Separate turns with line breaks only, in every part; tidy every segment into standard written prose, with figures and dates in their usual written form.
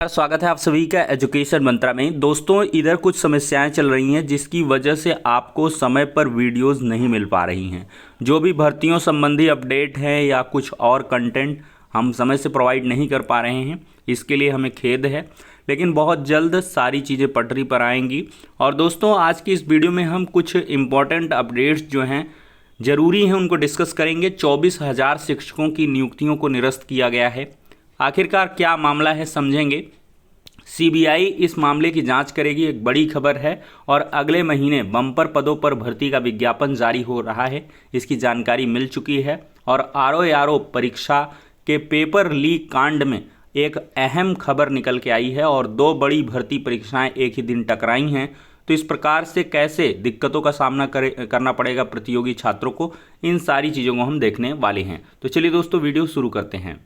स्वागत है आप सभी का एजुकेशन मंत्रा में। दोस्तों, इधर कुछ समस्याएं चल रही हैं जिसकी वजह से आपको समय पर वीडियोस नहीं मिल पा रही हैं। जो भी भर्तियों संबंधी अपडेट है या कुछ और कंटेंट हम समय से प्रोवाइड नहीं कर पा रहे हैं, इसके लिए हमें खेद है, लेकिन बहुत जल्द सारी चीज़ें पटरी पर आएंगी। और दोस्तों, आज की इस वीडियो में हम कुछ इम्पॉर्टेंट अपडेट्स जो हैं ज़रूरी हैं उनको डिस्कस करेंगे। 24,000 शिक्षकों की नियुक्तियों को निरस्त किया गया है। आखिरकार क्या मामला है समझेंगे। सीबीआई इस मामले की जांच करेगी, एक बड़ी खबर है। और अगले महीने बम्पर पदों पर भर्ती का विज्ञापन जारी हो रहा है, इसकी जानकारी मिल चुकी है। और आरओ परीक्षा के पेपर लीक कांड में एक अहम खबर निकल के आई है और दो बड़ी भर्ती परीक्षाएं एक ही दिन टकराई हैं। तो इस प्रकार से कैसे दिक्कतों का सामना करना पड़ेगा प्रतियोगी छात्रों को, इन सारी चीज़ों को हम देखने वाले हैं। तो चलिए दोस्तों, वीडियो शुरू करते हैं।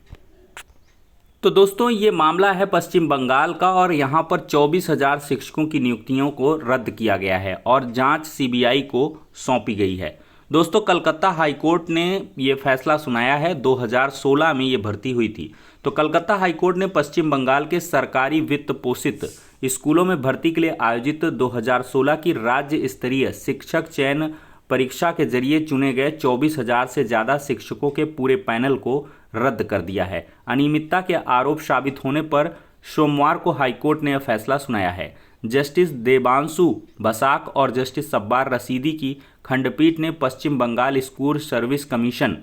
तो दोस्तों, ये मामला है पश्चिम बंगाल का और यहाँ पर 24,000 शिक्षकों की नियुक्तियों को रद्द किया गया है और जांच सीबीआई को सौंपी गई है। दोस्तों, कलकत्ता हाईकोर्ट ने ये फैसला सुनाया है। 2016 में ये भर्ती हुई थी। तो कलकत्ता हाईकोर्ट ने पश्चिम बंगाल के सरकारी वित्त पोषित स्कूलों में भर्ती के लिए आयोजित 2016 की राज्य स्तरीय शिक्षक चयन परीक्षा के जरिए चुने गए 24,000 से ज़्यादा शिक्षकों के पूरे पैनल को रद्द कर दिया है। अनियमितता के आरोप साबित होने पर सोमवार को हाईकोर्ट ने यह फैसला सुनाया है। जस्टिस देवांशु बसाक और जस्टिस सब्बार रशीदी की खंडपीठ ने पश्चिम बंगाल स्कूल सर्विस कमीशन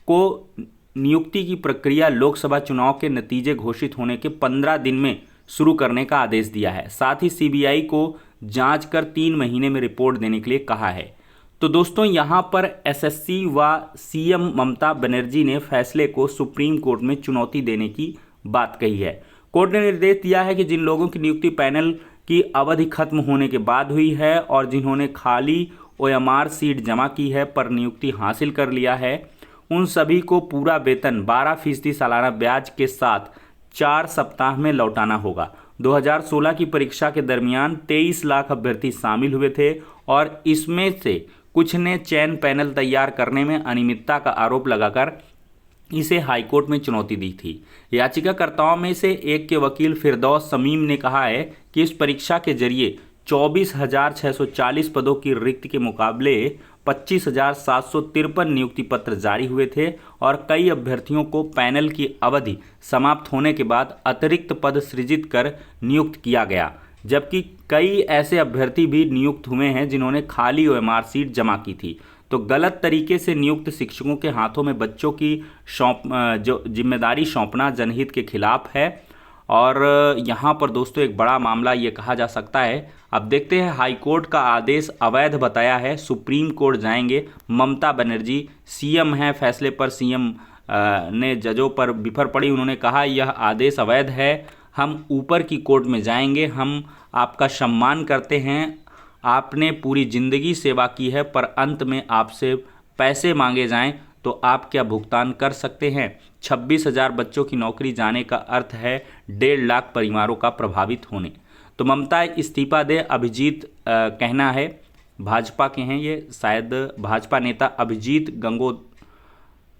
को नियुक्ति की प्रक्रिया लोकसभा चुनाव के नतीजे घोषित होने के 15 दिन में शुरू करने का आदेश दिया है। साथ ही सीबीआई को जांच कर 3 महीने में रिपोर्ट देने के लिए कहा है। तो दोस्तों, यहाँ पर एसएससी व सीएम ममता बनर्जी ने फैसले को सुप्रीम कोर्ट में चुनौती देने की बात कही है। कोर्ट ने निर्देश दिया है कि जिन लोगों की नियुक्ति पैनल की अवधि खत्म होने के बाद हुई है और जिन्होंने खाली ओएमआर सीट जमा की है पर नियुक्ति हासिल कर लिया है, उन सभी को पूरा वेतन 12% सालाना ब्याज के साथ 4 सप्ताह में लौटाना होगा। 2016 की परीक्षा के दरमियान 23 लाख अभ्यर्थी शामिल हुए थे और इसमें से कुछ ने चयन पैनल तैयार करने में अनियमितता का आरोप लगाकर इसे हाईकोर्ट में चुनौती दी थी। याचिकाकर्ताओं में से एक के वकील फिरदौस शमीम ने कहा है कि इस परीक्षा के जरिए 24,640 पदों की रिक्त के मुकाबले 25,753 नियुक्ति पत्र जारी हुए थे और कई अभ्यर्थियों को पैनल की अवधि समाप्त होने के बाद अतिरिक्त पद सृजित कर नियुक्त किया गया, जबकि कई ऐसे अभ्यर्थी भी नियुक्त हुए हैं जिन्होंने खाली ओएमआर सीट जमा की थी। तो गलत तरीके से नियुक्त शिक्षकों के हाथों में बच्चों की जो जिम्मेदारी सौंपना जनहित के खिलाफ है। और यहाँ पर दोस्तों एक बड़ा मामला ये कहा जा सकता है। अब देखते हैं, हाईकोर्ट का आदेश अवैध बताया है, सुप्रीम कोर्ट जाएंगे ममता बनर्जी। सीएम हैं, फैसले पर सीएम ने जजों पर बिफर पड़ी। उन्होंने कहा यह आदेश अवैध है, हम ऊपर की कोर्ट में जाएंगे, हम आपका सम्मान करते हैं, आपने पूरी ज़िंदगी सेवा की है, पर अंत में आपसे पैसे मांगे जाएं तो आप क्या भुगतान कर सकते हैं। 26,000 बच्चों की नौकरी जाने का अर्थ है 1.5 लाख परिवारों का प्रभावित होने। तो ममता इस्तीफा दे, अभिजीत कहना है, भाजपा के हैं ये, शायद भाजपा नेता अभिजीत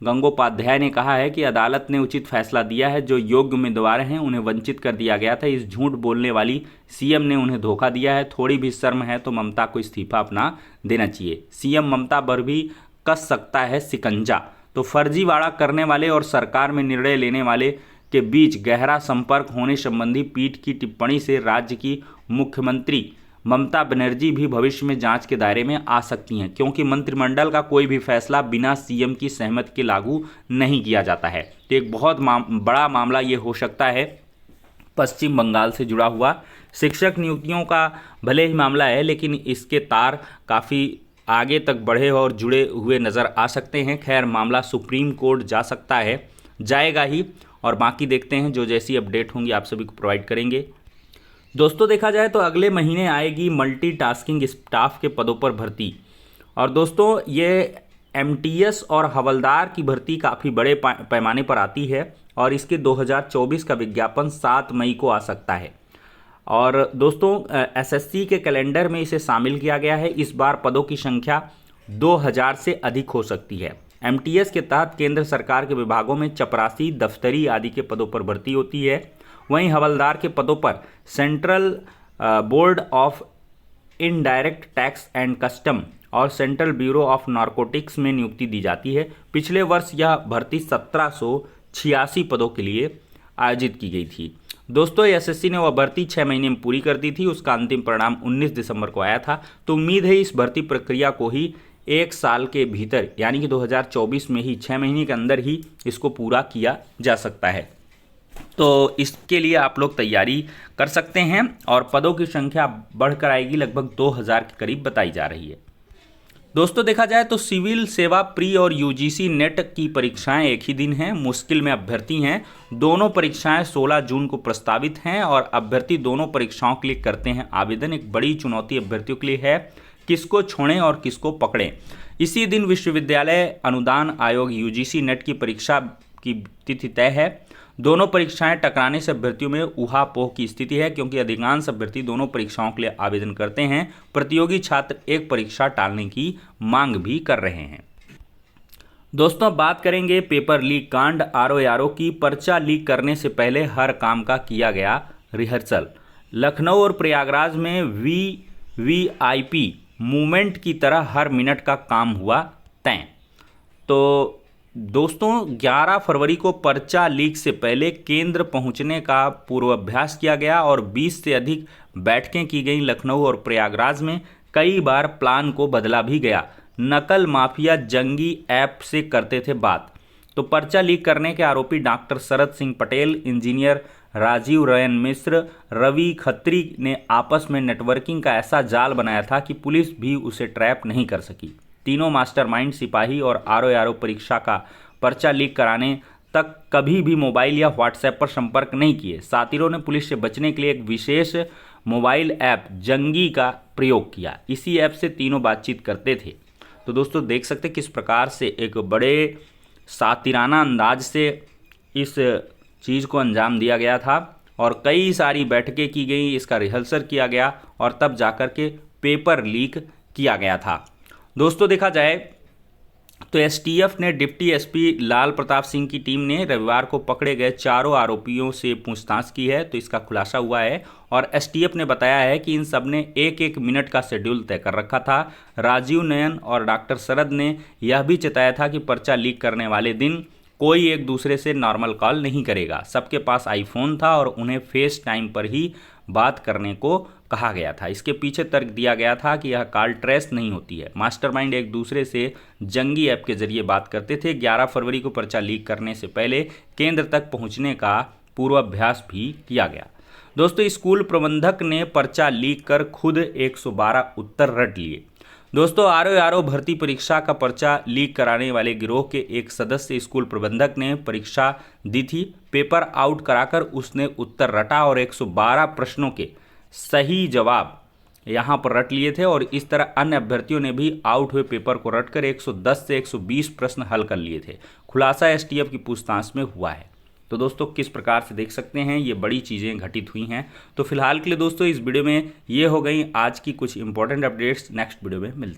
गंगोपाध्याय ने कहा है कि अदालत ने उचित फैसला दिया है। जो योग्य उम्मीदवार हैं उन्हें वंचित कर दिया गया था। इस झूठ बोलने वाली सीएम ने उन्हें धोखा दिया है। थोड़ी भी शर्म है तो ममता को इस्तीफा अपना देना चाहिए। सीएम ममता पर भी कस सकता है शिकंजा। तो फर्जीवाड़ा करने वाले और सरकार में निर्णय लेने वाले के बीच गहरा संपर्क होने संबंधी पीठ की टिप्पणी से राज्य की मुख्यमंत्री ममता बनर्जी भी भविष्य में जांच के दायरे में आ सकती हैं, क्योंकि मंत्रिमंडल का कोई भी फैसला बिना सीएम की सहमति के लागू नहीं किया जाता है। तो एक बहुत बड़ा मामला ये हो सकता है पश्चिम बंगाल से जुड़ा हुआ। शिक्षक नियुक्तियों का भले ही मामला है, लेकिन इसके तार काफ़ी आगे तक बढ़े और जुड़े हुए नज़र आ सकते हैं। खैर, मामला सुप्रीम कोर्ट जा सकता है, जाएगा ही, और बाकी देखते हैं, जो जैसी अपडेट होंगी आप सभी को प्रोवाइड करेंगे। दोस्तों, देखा जाए तो अगले महीने आएगी मल्टीटास्किंग स्टाफ के पदों पर भर्ती। और दोस्तों, ये एमटीएस और हवलदार की भर्ती काफ़ी बड़े पैमाने पर आती है और इसके 2024 का विज्ञापन 7 मई को आ सकता है। और दोस्तों, एसएससी के कैलेंडर में इसे शामिल किया गया है। इस बार पदों की संख्या 2000 से अधिक हो सकती है। एमटीएस के तहत केंद्र सरकार के विभागों में चपरासी, दफ्तरी आदि के पदों पर भर्ती होती है वहीं हवलदार के पदों पर central board of indirect tax and custom और सेंट्रल ब्यूरो ऑफ नारकोटिक्स में नियुक्ति दी जाती है। पिछले वर्ष यह भर्ती 1786 पदों के लिए आयोजित की गई थी। दोस्तों एसएससी ने वह भर्ती 6 महीने में पूरी कर दी थी। उसका अंतिम परिणाम 19 दिसंबर को आया था। तो उम्मीद है इस भर्ती प्रक्रिया को ही 1 साल के भीतर यानी कि 2024 में ही 6 महीने के अंदर ही इसको पूरा किया जा सकता है। तो इसके लिए आप लोग तैयारी कर सकते हैं और पदों की संख्या बढ़कर आएगी, लगभग 2000 के करीब बताई जा रही है। दोस्तों देखा जाए तो सिविल सेवा प्री और यूजीसी नेट की परीक्षाएं एक ही दिन हैं, मुश्किल में अभ्यर्थी हैं। दोनों परीक्षाएं 16 जून को प्रस्तावित हैं और अभ्यर्थी दोनों परीक्षाओं के लिए करते हैं आवेदन। एक बड़ी चुनौती अभ्यर्थियों के लिए है, किसको छोड़ें और किसको पकड़ें। इसी दिन विश्वविद्यालय अनुदान आयोग यूजीसी नेट की परीक्षा की तिथि तय है। दोनों परीक्षाएं टकराने से अभ्यर्थियों में ऊहापोह की स्थिति है, क्योंकि अधिकांश अभ्यर्थी दोनों परीक्षाओं के लिए आवेदन करते हैं। प्रतियोगी छात्र एक परीक्षा टालने की मांग भी कर रहे हैं। दोस्तों बात करेंगे पेपर लीक कांड आरओ की। पर्चा लीक करने से पहले हर काम का किया गया रिहर्सल। लखनऊ और प्रयागराज में वीवीआईपी मूवमेंट की तरह हर मिनट का काम हुआ तय। तो दोस्तों 11 फरवरी को पर्चा लीक से पहले केंद्र पहुंचने का पूर्वाभ्यास किया गया और 20 से अधिक बैठकें की गई लखनऊ और प्रयागराज में। कई बार प्लान को बदला भी गया। नकल माफिया जंगी ऐप से करते थे बात। तो पर्चा लीक करने के आरोपी doctor Sharad Singh Patel, engineer Rajiv Ryan मिश्र, रवि खत्री ने आपस में नेटवर्किंग का ऐसा जाल बनाया था कि पुलिस भी उसे ट्रैप नहीं कर सकी। तीनों मास्टरमाइंड सिपाही और आरओ परीक्षा का पर्चा लीक कराने तक कभी भी मोबाइल या व्हाट्सएप पर संपर्क नहीं किए। साथिरों ने पुलिस से बचने के लिए एक विशेष मोबाइल ऐप जंगी का प्रयोग किया। इसी ऐप से तीनों बातचीत करते थे। तो दोस्तों देख सकते किस प्रकार से एक बड़े सातिराना अंदाज से इस चीज़ को अंजाम दिया गया था और कई सारी बैठकें की गई, इसका रिहर्सल किया गया और तब जाकर के पेपर लीक किया गया था। दोस्तों देखा जाए तो एसटीएफ ने डिप्टी एसपी लाल प्रताप सिंह की टीम ने रविवार को पकड़े गए चारों आरोपियों से पूछताछ की है। तो इसका खुलासा हुआ है और एसटीएफ ने बताया है कि इन सब ने एक एक मिनट का शेड्यूल तय कर रखा था। राजीव नयन और डॉक्टर शरद ने यह भी चेताया था कि पर्चा लीक करने वाले दिन कोई एक दूसरे से नॉर्मल कॉल नहीं करेगा। सबके पास आईफोन था और उन्हें फेस टाइम पर ही बात करने को कहा गया था। इसके पीछे तर्क दिया गया था कि यह कॉल ट्रेस नहीं होती है। मास्टरमाइंड एक दूसरे से जंगी ऐप के जरिए बात करते थे। 11 फरवरी को पर्चा लीक करने से पहले केंद्र तक पहुंचने का पूर्वाभ्यास भी किया गया। दोस्तों स्कूल प्रबंधक ने पर्चा लीक कर खुद 112 उत्तर रट लिए। दोस्तों आरओ भर्ती परीक्षा का पर्चा लीक कराने वाले गिरोह के एक सदस्य स्कूल प्रबंधक ने परीक्षा दी थी। पेपर आउट कराकर उसने उत्तर रटा और 112 प्रश्नों के सही जवाब यहाँ पर रट लिए थे और इस तरह अन्य अभ्यर्थियों ने भी आउट हुए पेपर को रटकर 110 से 120 प्रश्न हल कर लिए थे। खुलासा एसटीएफ की पूछताछ में हुआ है। तो दोस्तों किस प्रकार से देख सकते हैं ये बड़ी चीज़ें घटित हुई हैं। तो फिलहाल के लिए दोस्तों इस वीडियो में ये हो गई आज की कुछ इंपॉर्टेंट अपडेट्स। नेक्स्ट वीडियो में मिलते हैं।